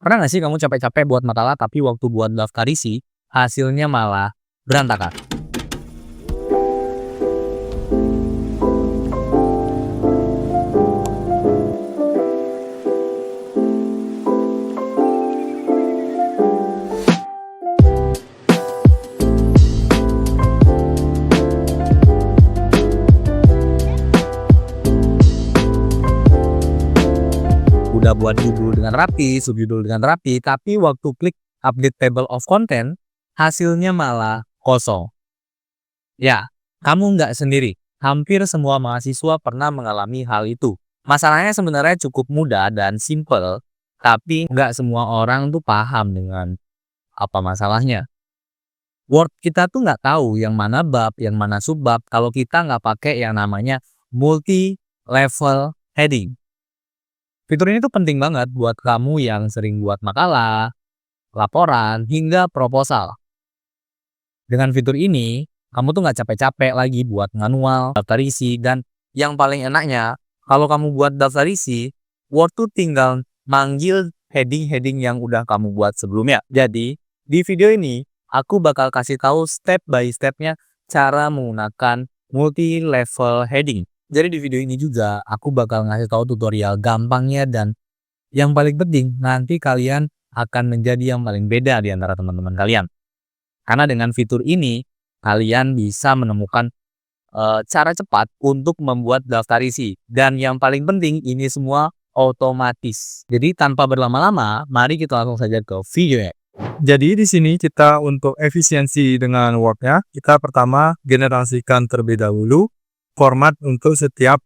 Pernah nggak sih kamu capek-capek buat makalah tapi waktu buat daftar isi, hasilnya malah berantakan? Udah buat judul dengan rapi, subjudul dengan rapi, tapi waktu klik update table of content, hasilnya malah kosong. Ya, kamu nggak sendiri. Hampir semua mahasiswa pernah mengalami hal itu. Masalahnya sebenarnya cukup mudah dan simple, tapi nggak semua orang tuh paham dengan apa masalahnya. Word kita tuh nggak tahu yang mana bab, yang mana subbab, kalau kita nggak pakai yang namanya multi-level heading. Fitur ini tuh penting banget buat kamu yang sering buat makalah, laporan, hingga proposal. Dengan fitur ini, kamu tuh nggak capek-capek lagi buat manual, daftar isi, dan yang paling enaknya, kalau kamu buat daftar isi, Word tuh tinggal manggil heading-heading yang udah kamu buat sebelumnya. Jadi, di video ini, aku bakal kasih tahu step by step-nya cara menggunakan multi-level heading. Jadi di video ini juga aku bakal ngasih tahu tutorial gampangnya dan yang paling penting nanti kalian akan menjadi yang paling beda di antara teman-teman kalian. Karena dengan fitur ini kalian bisa menemukan cara cepat untuk membuat daftar isi dan yang paling penting ini semua otomatis. Jadi tanpa berlama-lama, mari kita langsung saja ke videonya. Jadi di sini kita untuk efisiensi dengan Word-nya, kita pertama generasikan terlebih dahulu format untuk setiap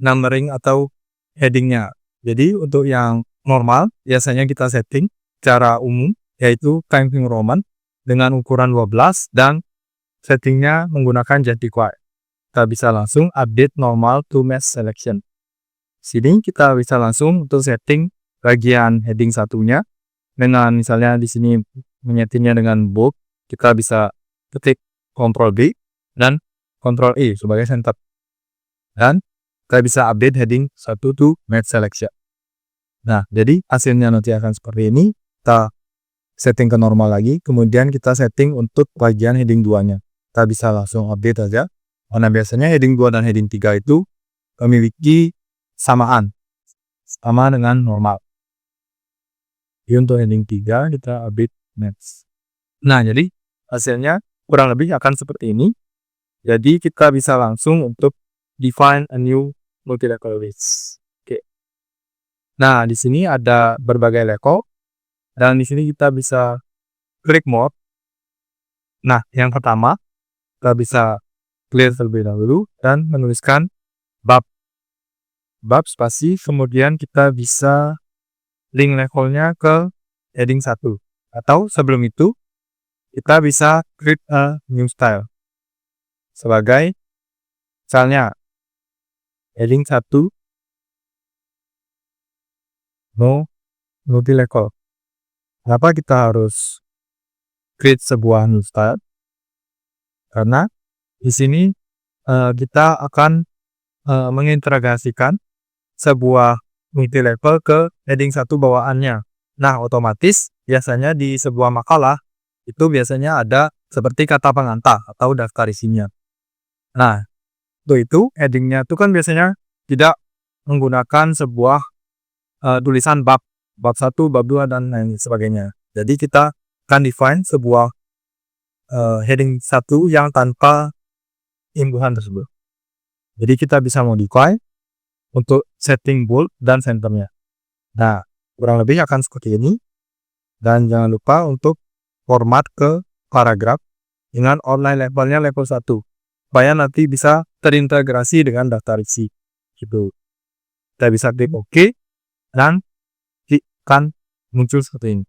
numbering atau headingnya. Jadi untuk yang normal biasanya kita setting secara umum yaitu Times New Roman dengan ukuran 12 dan settingnya menggunakan Jatiquai. Kita bisa langsung update normal to match selection. Sini kita bisa langsung untuk setting bagian heading satunya dengan misalnya di sini menyetingnya dengan bold, kita bisa ketik Ctrl B dan Ctrl E sebagai center. Dan kita bisa update heading 1 to match selection. Nah, jadi hasilnya nanti akan seperti ini. Kita setting ke normal lagi, kemudian kita setting untuk bagian heading 2-nya. Kita bisa langsung update aja. Karena biasanya heading 2 dan heading 3 itu memiliki samaan sama dengan normal. Jadi untuk heading 3 kita update match. Nah, jadi hasilnya kurang lebih akan seperti ini. Jadi kita bisa langsung untuk define a new multi-level list. Oke. Nah, di sini ada berbagai level dan di sini kita bisa klik mode. Nah, yang pertama kita bisa clear terlebih dahulu dan menuliskan bab spasi, kemudian kita bisa link levelnya ke heading 1. Atau sebelum itu kita bisa create a new style. Sebagai misalnya heading 1 no multi-level. Kenapa kita harus create sebuah new style? Karena di sini kita akan mengintegrasikan sebuah multi-level ke heading 1 bawaannya. Nah, otomatis biasanya di sebuah makalah itu biasanya ada seperti kata pengantar atau daftar isinya. Nah, untuk itu headingnya itu kan biasanya tidak menggunakan sebuah tulisan bab 1, bab 2, dan lain sebagainya. Jadi kita akan define sebuah heading 1 yang tanpa imbuhan tersebut. Jadi kita bisa modify untuk setting bold dan centernya. Nah, kurang lebih akan seperti ini. Dan jangan lupa untuk format ke paragraf dengan online levelnya level 1. Supaya nanti bisa terintegrasi dengan daftar isi. Gitu. Kita bisa klik OK dan akan muncul seperti ini.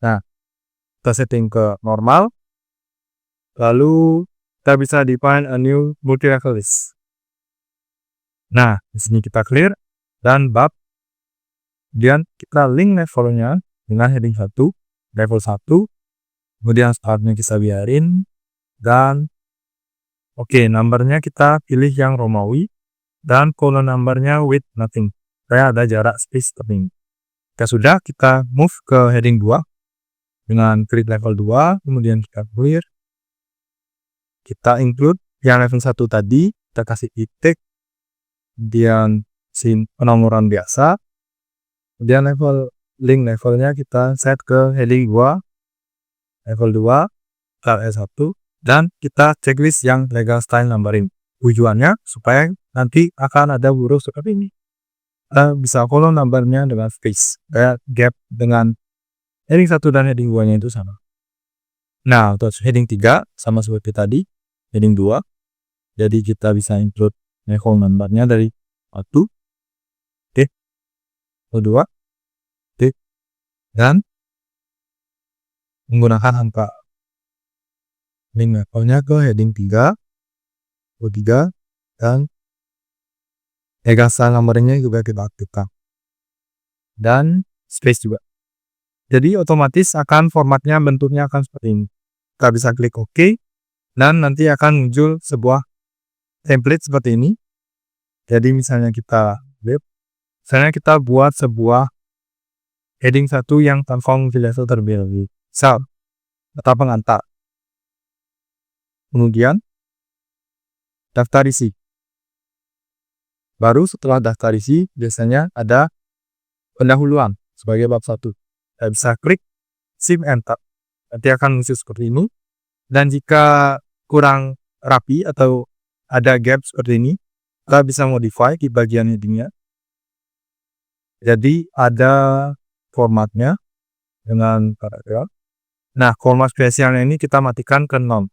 Nah, kita setting ke normal. Lalu kita bisa define a new multi-level list. Nah, di sini kita clear dan bab. Kemudian kita link levelnya dengan heading 1, level 1. Kemudian startnya kita biarin. Dan oke, numbernya kita pilih yang Romawi. Dan column numbernya with nothing. Supaya ada jarak space seperti ini. Jika sudah, kita move ke heading 2 dengan create level 2, kemudian kita clear. Kita include yang level 1 tadi, kita kasih titik, kemudian penomoran biasa, kemudian link levelnya kita set ke heading 2, level 2, S1, dan kita checklist yang legal style numbering. Tujuannya supaya nanti akan ada huruf seperti ini. Kita bisa follow numbernya dengan space, kayak gap dengan heading 1 dan heading 2 nya itu sama. Nah, untuk heading 3 sama seperti tadi, heading 2. Jadi kita bisa include level numbernya dari 1, titik, 2, titik, dan menggunakan angka. Link levelnya ke heading 3, 3, dan legal style numberingnya juga kita aktifkan. Dan space juga. Jadi otomatis akan formatnya bentuknya akan seperti ini. Kita bisa klik OK, dan nanti akan muncul sebuah template seperti ini. Jadi misalnya kita buat sebuah heading 1 yang tanpa multi-level terlebih dahulu. Misal, kata pengantar. Kemudian, daftar isi. Baru setelah daftar isi, biasanya ada pendahuluan sebagai bab 1. Kita bisa klik Shift Enter. Nanti akan muncul seperti ini. Dan jika kurang rapi atau ada gap seperti ini, kita bisa modify di bagian headingnya. Jadi ada formatnya dengan paragraf. Nah, format spesialnya ini kita matikan ke none.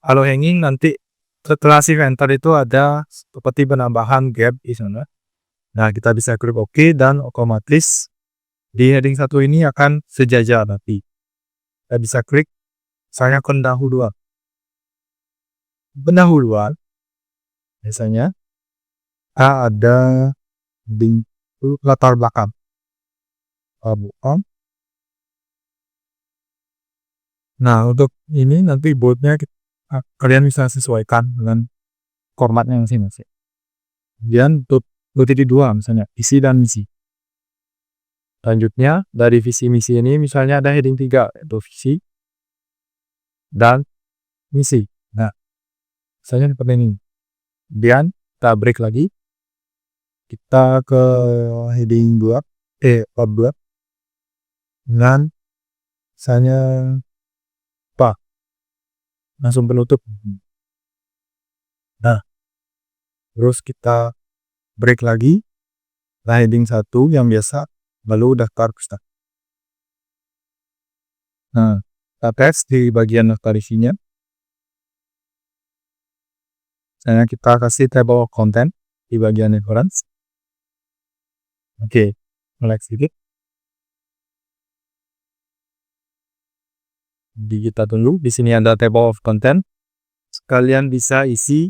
Kalau hanging nanti setelah Shift Enter itu ada seperti penambahan gap di sana. Nah, kita bisa klik OK, dan otomatis di heading 1 ini akan sejajar nanti. Kita bisa klik misalnya pendahuluan. Pendahuluan biasanya ada latar belakang. Nah, untuk ini nanti boldnya kalian bisa sesuaikan dengan formatnya masing-masing. Kemudian untuk titik 2 misalnya isi dan misi. Selanjutnya dari visi misi ini misalnya ada heading 3 yaitu visi dan misi. Nah, misalnya seperti ini. Kemudian kita break lagi. Kita ke heading 2, bab 2. Dan misalnya langsung penutup. Nah, terus kita break lagi. Nah, heading 1 yang biasa, lalu daftar pustaka. Nah, kita tes di bagian daftar isinya. Misalnya kita kasih table of content di bagian reference. Oke, mulai sedikit. Jadi kita tunggu. Di sini ada table of content. Kalian bisa isi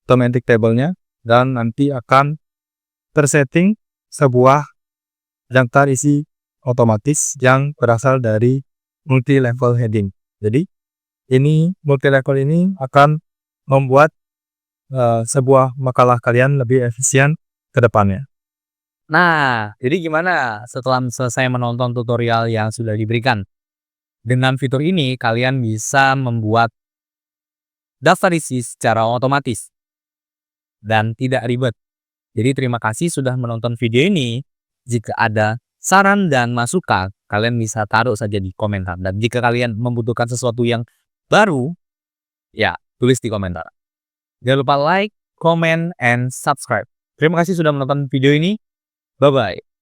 automatic table-nya, dan nanti akan tersetting sebuah daftar isi otomatis yang berasal dari multi level heading. Jadi ini multi level ini akan membuat sebuah makalah kalian lebih efisien ke depannya. Nah, jadi gimana setelah selesai menonton tutorial yang sudah diberikan? Dengan fitur ini, kalian bisa membuat daftar isi secara otomatis dan tidak ribet. Jadi terima kasih sudah menonton video ini. Jika ada saran dan masukan, kalian bisa taruh saja di komentar. Dan jika kalian membutuhkan sesuatu yang baru, ya tulis di komentar. Jangan lupa like, comment, and subscribe. Terima kasih sudah menonton video ini. Bye-bye.